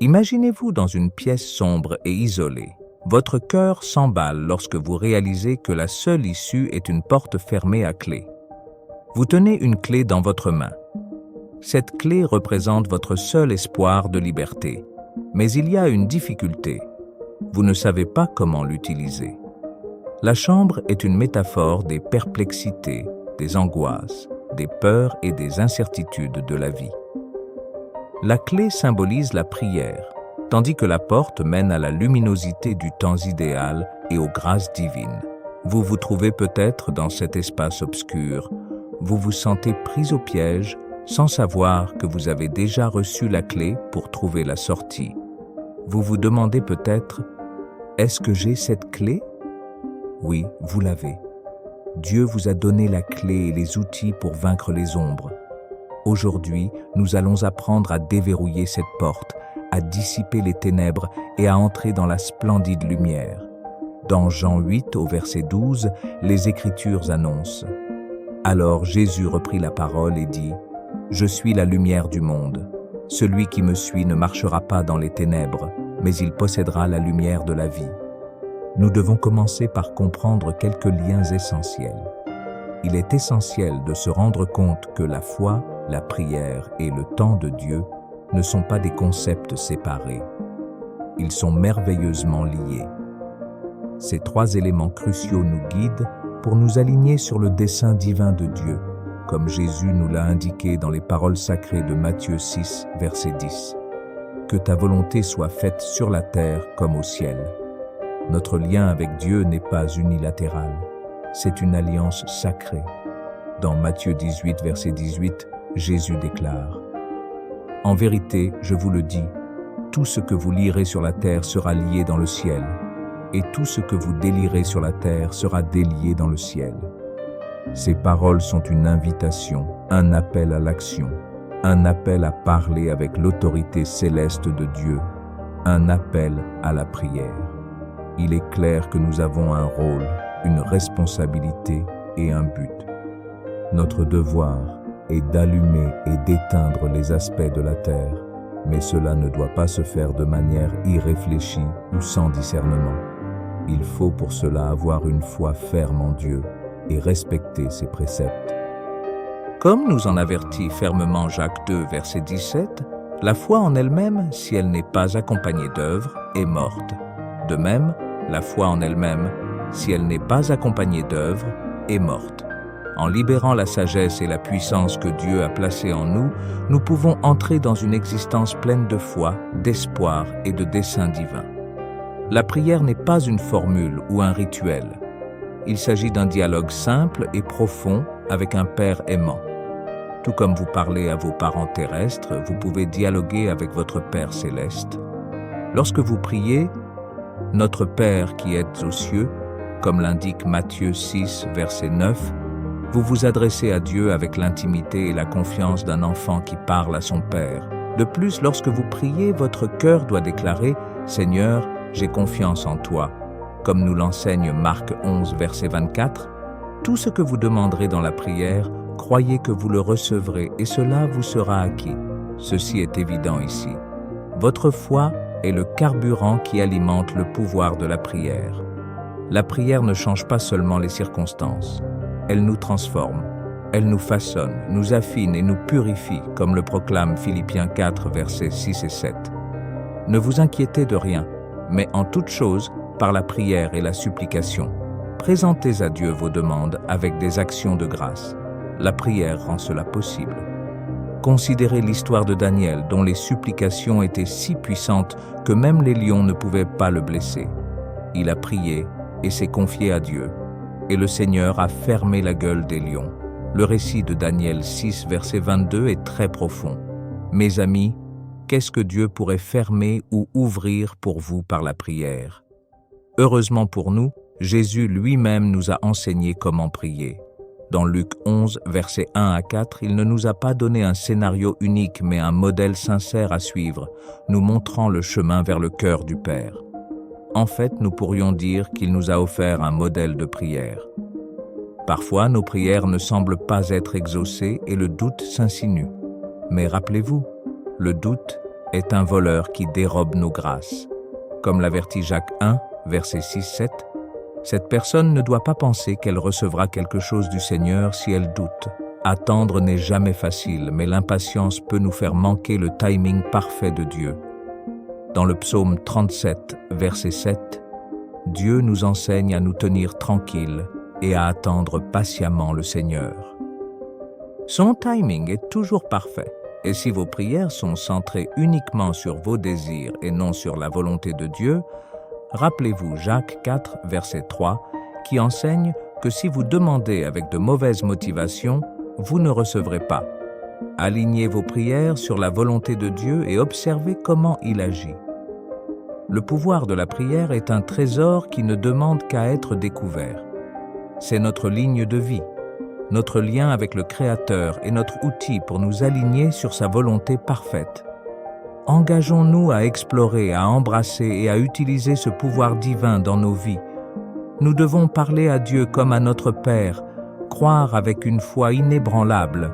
Imaginez-vous dans une pièce sombre et isolée. Votre cœur s'emballe lorsque vous réalisez que la seule issue est une porte fermée à clé. Vous tenez une clé dans votre main. Cette clé représente votre seul espoir de liberté. Mais il y a une difficulté. Vous ne savez pas comment l'utiliser. La chambre est une métaphore des perplexités, des angoisses, des peurs et des incertitudes de la vie. La clé symbolise la prière, tandis que la porte mène à la luminosité du temps idéal et aux grâces divines. Vous vous trouvez peut-être dans cet espace obscur. Vous vous sentez pris au piège sans savoir que vous avez déjà reçu la clé pour trouver la sortie. Vous vous demandez peut-être, est-ce que j'ai cette clé? Oui, vous l'avez. Dieu vous a donné la clé et les outils pour vaincre les ombres. Aujourd'hui, nous allons apprendre à déverrouiller cette porte, à dissiper les ténèbres et à entrer dans la splendide lumière. Dans Jean 8, au verset 12, les Écritures annoncent « Alors Jésus reprit la parole et dit « Je suis la lumière du monde. Celui qui me suit ne marchera pas dans les ténèbres, mais il possédera la lumière de la vie. » Nous devons commencer par comprendre quelques liens essentiels. Il est essentiel de se rendre compte que la foi, la prière et le temps de Dieu ne sont pas des concepts séparés. Ils sont merveilleusement liés. Ces trois éléments cruciaux nous guident pour nous aligner sur le dessein divin de Dieu, comme Jésus nous l'a indiqué dans les paroles sacrées de Matthieu 6, verset 10. « Que ta volonté soit faite sur la terre comme au ciel. » Notre lien avec Dieu n'est pas unilatéral, c'est une alliance sacrée. Dans Matthieu 18, verset 18, Jésus déclare « En vérité, je vous le dis, tout ce que vous lierez sur la terre sera lié dans le ciel, et tout ce que vous délierez sur la terre sera délié dans le ciel. » Ces paroles sont une invitation, un appel à l'action, un appel à parler avec l'autorité céleste de Dieu, un appel à la prière. Il est clair que nous avons un rôle, une responsabilité et un but. Notre devoir est d'allumer et d'éteindre les aspects de la terre, mais cela ne doit pas se faire de manière irréfléchie ou sans discernement. Il faut pour cela avoir une foi ferme en Dieu et respecter ses préceptes. Comme nous en avertit fermement Jacques 2, verset 17, la foi en elle-même, si elle n'est pas accompagnée d'œuvres, est morte. De même, la foi en elle-même, si elle n'est pas accompagnée d'œuvres, est morte. En libérant la sagesse et la puissance que Dieu a placées en nous, nous pouvons entrer dans une existence pleine de foi, d'espoir et de dessein divin. La prière n'est pas une formule ou un rituel. Il s'agit d'un dialogue simple et profond avec un Père aimant. Tout comme vous parlez à vos parents terrestres, vous pouvez dialoguer avec votre Père céleste. Lorsque vous priez, « Notre Père qui êtes aux cieux », comme l'indique Matthieu 6, verset 9, vous vous adressez à Dieu avec l'intimité et la confiance d'un enfant qui parle à son Père. De plus, lorsque vous priez, votre cœur doit déclarer « Seigneur, j'ai confiance en toi », comme nous l'enseigne Marc 11, verset 24. Tout ce que vous demanderez dans la prière, croyez que vous le recevrez et cela vous sera acquis. Ceci est évident ici. Votre foi est le carburant qui alimente le pouvoir de la prière. La prière ne change pas seulement les circonstances. Elle nous transforme, elle nous façonne, nous affine et nous purifie, comme le proclame Philippiens 4, versets 6 et 7. Ne vous inquiétez de rien, mais en toute chose, par la prière et la supplication, présentez à Dieu vos demandes avec des actions de grâce. La prière rend cela possible. Considérez l'histoire de Daniel, dont les supplications étaient si puissantes que même les lions ne pouvaient pas le blesser. Il a prié et s'est confié à Dieu, et le Seigneur a fermé la gueule des lions. Le récit de Daniel 6, verset 22 est très profond. Mes amis, qu'est-ce que Dieu pourrait fermer ou ouvrir pour vous par la prière? Heureusement pour nous, Jésus lui-même nous a enseigné comment prier. Dans Luc 11, versets 1 à 4, il ne nous a pas donné un scénario unique, mais un modèle sincère à suivre, nous montrant le chemin vers le cœur du Père. En fait, nous pourrions dire qu'il nous a offert un modèle de prière. Parfois, nos prières ne semblent pas être exaucées et le doute s'insinue. Mais rappelez-vous, le doute est un voleur qui dérobe nos grâces. Comme l'avertit Jacques 1, versets 6-7, cette personne ne doit pas penser qu'elle recevra quelque chose du Seigneur si elle doute. Attendre n'est jamais facile, mais l'impatience peut nous faire manquer le timing parfait de Dieu. Dans le psaume 37, verset 7, Dieu nous enseigne à nous tenir tranquilles et à attendre patiemment le Seigneur. Son timing est toujours parfait, et si vos prières sont centrées uniquement sur vos désirs et non sur la volonté de Dieu, rappelez-vous Jacques 4, verset 3, qui enseigne que si vous demandez avec de mauvaises motivations, vous ne recevrez pas. Alignez vos prières sur la volonté de Dieu et observez comment il agit. Le pouvoir de la prière est un trésor qui ne demande qu'à être découvert. C'est notre ligne de vie, notre lien avec le Créateur et notre outil pour nous aligner sur sa volonté parfaite. Engageons-nous à explorer, à embrasser et à utiliser ce pouvoir divin dans nos vies. Nous devons parler à Dieu comme à notre Père, croire avec une foi inébranlable,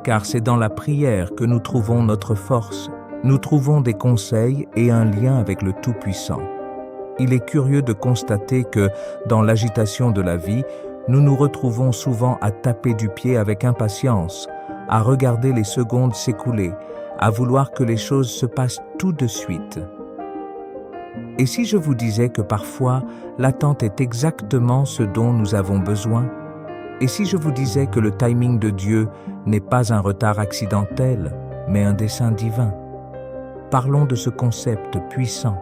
car c'est dans la prière que nous trouvons notre force, nous trouvons des conseils et un lien avec le Tout-Puissant. Il est curieux de constater que, dans l'agitation de la vie, nous nous retrouvons souvent à taper du pied avec impatience, à regarder les secondes s'écouler, à vouloir que les choses se passent tout de suite. Et si je vous disais que parfois, l'attente est exactement ce dont nous avons besoin? Et si je vous disais que le timing de Dieu n'est pas un retard accidentel, mais un dessein divin? Parlons de ce concept puissant.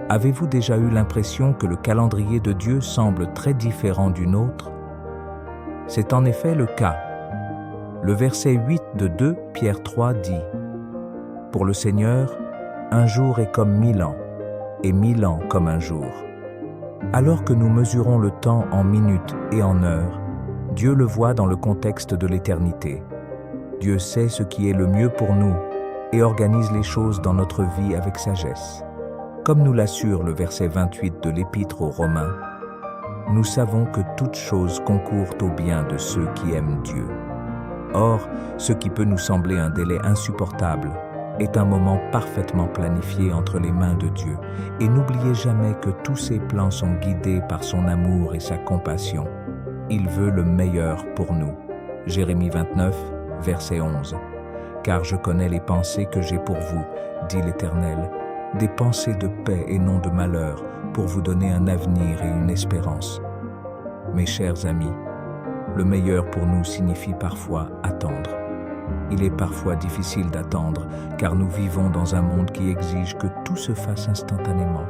Avez-vous déjà eu l'impression que le calendrier de Dieu semble très différent du nôtre? C'est en effet le cas. Le verset 8 de 2 Pierre 3 dit « Pour le Seigneur, un jour est comme 1000 ans, et 1000 ans comme un jour. » Alors que nous mesurons le temps en minutes et en heures, Dieu le voit dans le contexte de l'éternité. Dieu sait ce qui est le mieux pour nous et organise les choses dans notre vie avec sagesse. Comme nous l'assure le verset 28 de l'Épître aux Romains, nous savons que toutes choses concourent au bien de ceux qui aiment Dieu. Or, ce qui peut nous sembler un délai insupportable est un moment parfaitement planifié entre les mains de Dieu. Et n'oubliez jamais que tous ses plans sont guidés par son amour et sa compassion. Il veut le meilleur pour nous. Jérémie 29, verset 11. « Car je connais les pensées que j'ai pour vous, dit l'Éternel, des pensées de paix et non de malheur, pour vous donner un avenir et une espérance. » Mes chers amis, le meilleur pour nous signifie parfois attendre. Il est parfois difficile d'attendre, car nous vivons dans un monde qui exige que tout se fasse instantanément.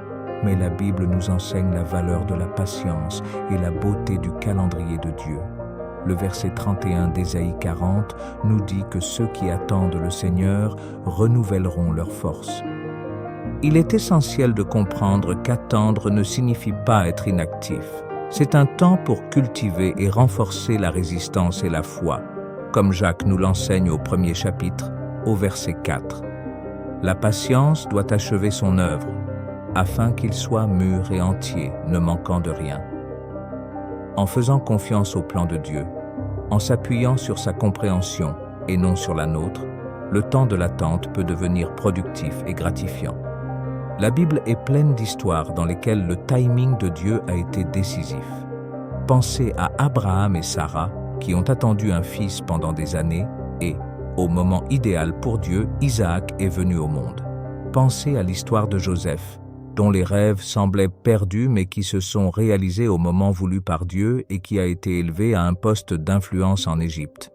Mais la Bible nous enseigne la valeur de la patience et la beauté du calendrier de Dieu. Le verset 31 d'Ésaïe 40 nous dit que ceux qui attendent le Seigneur renouvelleront leur force. Il est essentiel de comprendre qu'attendre ne signifie pas être inactif. C'est un temps pour cultiver et renforcer la résistance et la foi, comme Jacques nous l'enseigne au premier chapitre, au verset 4. La patience doit achever son œuvre, afin qu'il soit mûr et entier, ne manquant de rien. En faisant confiance au plan de Dieu, en s'appuyant sur sa compréhension et non sur la nôtre, le temps de l'attente peut devenir productif et gratifiant. La Bible est pleine d'histoires dans lesquelles le timing de Dieu a été décisif. Pensez à Abraham et Sarah, qui ont attendu un fils pendant des années, et, au moment idéal pour Dieu, Isaac est venu au monde. Pensez à l'histoire de Joseph, dont les rêves semblaient perdus mais qui se sont réalisés au moment voulu par Dieu et qui a été élevé à un poste d'influence en Égypte.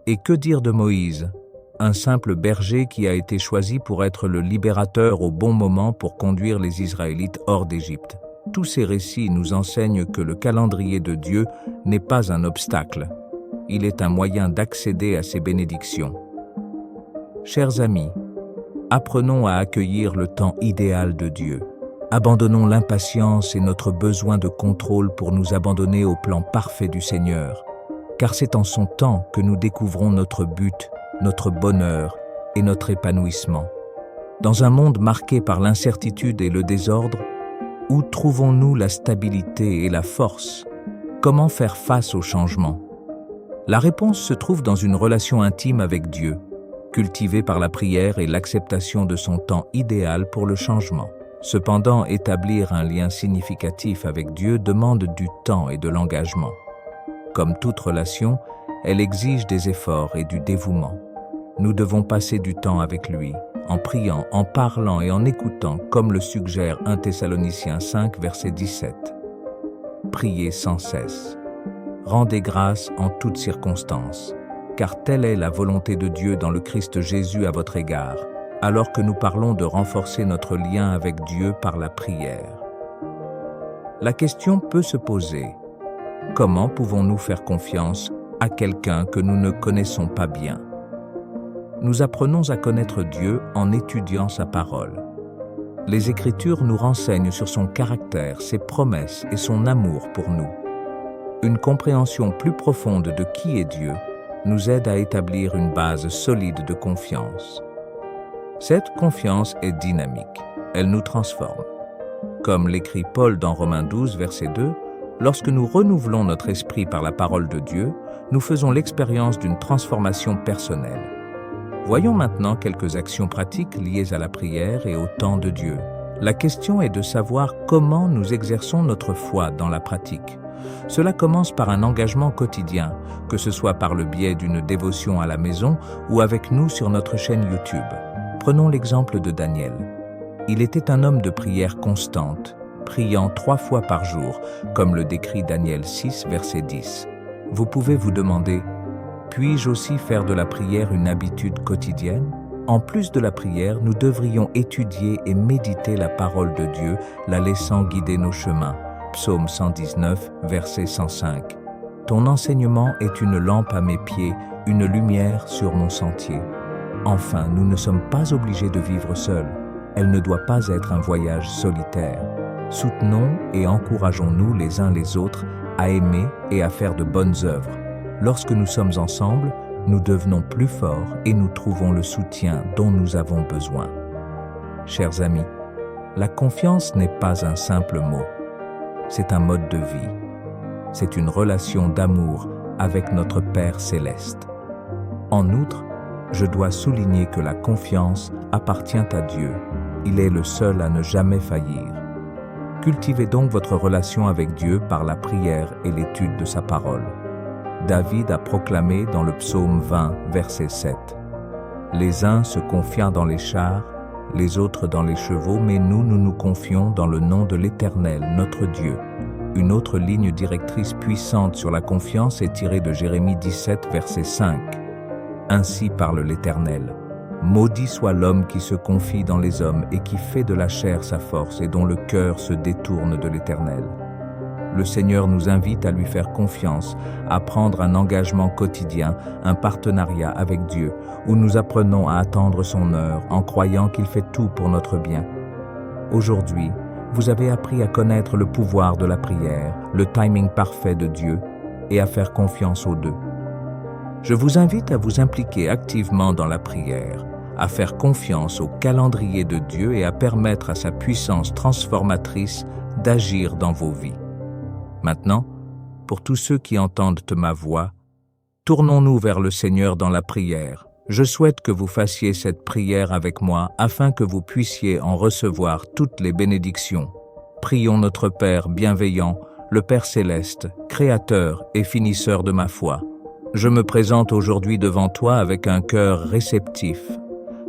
Et que dire de Moïse, un simple berger qui a été choisi pour être le libérateur au bon moment pour conduire les Israélites hors d'Égypte? Tous ces récits nous enseignent que le calendrier de Dieu n'est pas un obstacle. Il est un moyen d'accéder à ses bénédictions. Chers amis, apprenons à accueillir le temps idéal de Dieu. Abandonnons l'impatience et notre besoin de contrôle pour nous abandonner au plan parfait du Seigneur, car c'est en son temps que nous découvrons notre but, notre bonheur et notre épanouissement. Dans un monde marqué par l'incertitude et le désordre, où trouvons-nous la stabilité et la force? Comment faire face au changement? La réponse se trouve dans une relation intime avec Dieu. cultivé par la prière et l'acceptation de son temps idéal pour le changement. Cependant, établir un lien significatif avec Dieu demande du temps et de l'engagement. Comme toute relation, elle exige des efforts et du dévouement. Nous devons passer du temps avec lui, en priant, en parlant et en écoutant, comme le suggère 1 Thessaloniciens 5, verset 17. Priez sans cesse. Rendez grâce en toutes circonstances, car telle est la volonté de Dieu dans le Christ Jésus à votre égard, alors que nous parlons de renforcer notre lien avec Dieu par la prière. La question peut se poser: comment pouvons-nous faire confiance à quelqu'un que nous ne connaissons pas bien? Nous apprenons à connaître Dieu en étudiant sa parole. Les Écritures nous renseignent sur son caractère, ses promesses et son amour pour nous. Une compréhension plus profonde de qui est Dieu nous aide à établir une base solide de confiance. Cette confiance est dynamique, elle nous transforme. Comme l'écrit Paul dans Romains 12, verset 2, lorsque nous renouvelons notre esprit par la parole de Dieu, nous faisons l'expérience d'une transformation personnelle. Voyons maintenant quelques actions pratiques liées à la prière et au temps de Dieu. La question est de savoir comment nous exerçons notre foi dans la pratique. Cela commence par un engagement quotidien, que ce soit par le biais d'une dévotion à la maison ou avec nous sur notre chaîne YouTube. Prenons l'exemple de Daniel. Il était un homme de prière constante, priant 3 fois par jour, comme le décrit Daniel 6, verset 10. Vous pouvez vous demander: puis-je aussi faire de la prière une habitude quotidienne? En plus de la prière, nous devrions étudier et méditer la parole de Dieu, la laissant guider nos chemins. Psaume 119, verset 105. Ton enseignement est une lampe à mes pieds, une lumière sur mon sentier. Enfin, nous ne sommes pas obligés de vivre seuls. Elle ne doit pas être un voyage solitaire. Soutenons et encourageons-nous les uns les autres à aimer et à faire de bonnes œuvres. Lorsque nous sommes ensemble, nous devenons plus forts et nous trouvons le soutien dont nous avons besoin. Chers amis, la confiance n'est pas un simple mot. C'est un mode de vie. C'est une relation d'amour avec notre Père céleste. En outre, je dois souligner que la confiance appartient à Dieu. Il est le seul à ne jamais faillir. Cultivez donc votre relation avec Dieu par la prière et l'étude de sa parole. David a proclamé dans le psaume 20, verset 7. « Les uns se confiant dans les chars, les autres dans les chevaux, mais nous nous confions dans le nom de l'Éternel, notre Dieu. » Une autre ligne directrice puissante sur la confiance est tirée de Jérémie 17, verset 5. « Ainsi parle l'Éternel. Maudit soit l'homme qui se confie dans les hommes et qui fait de la chair sa force et dont le cœur se détourne de l'Éternel. » Le Seigneur nous invite à lui faire confiance, à prendre un engagement quotidien, un partenariat avec Dieu, où nous apprenons à attendre son heure en croyant qu'il fait tout pour notre bien. Aujourd'hui, vous avez appris à connaître le pouvoir de la prière, le timing parfait de Dieu et à faire confiance aux deux. Je vous invite à vous impliquer activement dans la prière, à faire confiance au calendrier de Dieu et à permettre à sa puissance transformatrice d'agir dans vos vies. Maintenant, pour tous ceux qui entendent ma voix, tournons-nous vers le Seigneur dans la prière. Je souhaite que vous fassiez cette prière avec moi afin que vous puissiez en recevoir toutes les bénédictions. Prions notre Père bienveillant, le Père céleste, créateur et finisseur de ma foi. Je me présente aujourd'hui devant toi avec un cœur réceptif,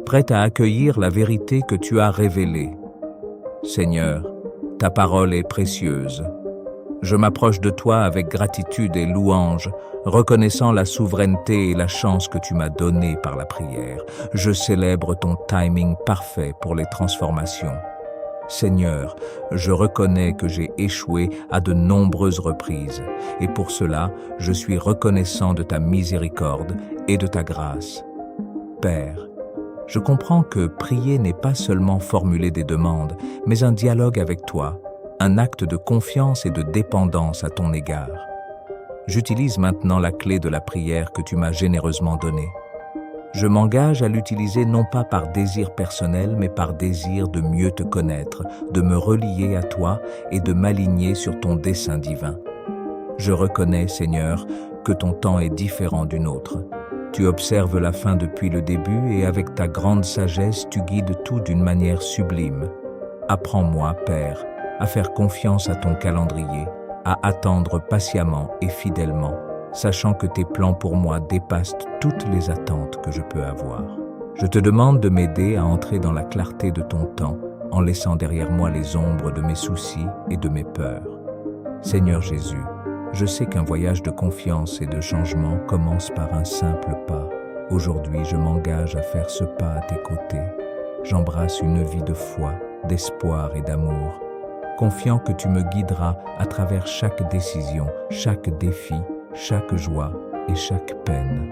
prêt à accueillir la vérité que tu as révélée. Seigneur, ta parole est précieuse. Je m'approche de toi avec gratitude et louange, reconnaissant la souveraineté et la chance que tu m'as donnée par la prière. Je célèbre ton timing parfait pour les transformations. Seigneur, je reconnais que j'ai échoué à de nombreuses reprises, et pour cela, je suis reconnaissant de ta miséricorde et de ta grâce. Père, je comprends que prier n'est pas seulement formuler des demandes, mais un dialogue avec toi, un acte de confiance et de dépendance à ton égard. J'utilise maintenant la clé de la prière que tu m'as généreusement donnée. Je m'engage à l'utiliser non pas par désir personnel, mais par désir de mieux te connaître, de me relier à toi et de m'aligner sur ton dessein divin. Je reconnais, Seigneur, que ton temps est différent du nôtre. Tu observes la fin depuis le début et avec ta grande sagesse, tu guides tout d'une manière sublime. Apprends-moi, Père, à faire confiance à ton calendrier, à attendre patiemment et fidèlement, sachant que tes plans pour moi dépassent toutes les attentes que je peux avoir. Je te demande de m'aider à entrer dans la clarté de ton temps, en laissant derrière moi les ombres de mes soucis et de mes peurs. Seigneur Jésus, je sais qu'un voyage de confiance et de changement commence par un simple pas. Aujourd'hui, je m'engage à faire ce pas à tes côtés. J'embrasse une vie de foi, d'espoir et d'amour, confiant que tu me guideras à travers chaque décision, chaque défi, chaque joie et chaque peine.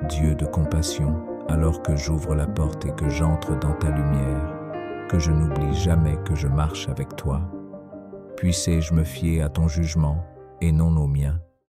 Dieu de compassion, alors que j'ouvre la porte et que j'entre dans ta lumière, que je n'oublie jamais que je marche avec toi. Puissé-je me fier à ton jugement et non au mien.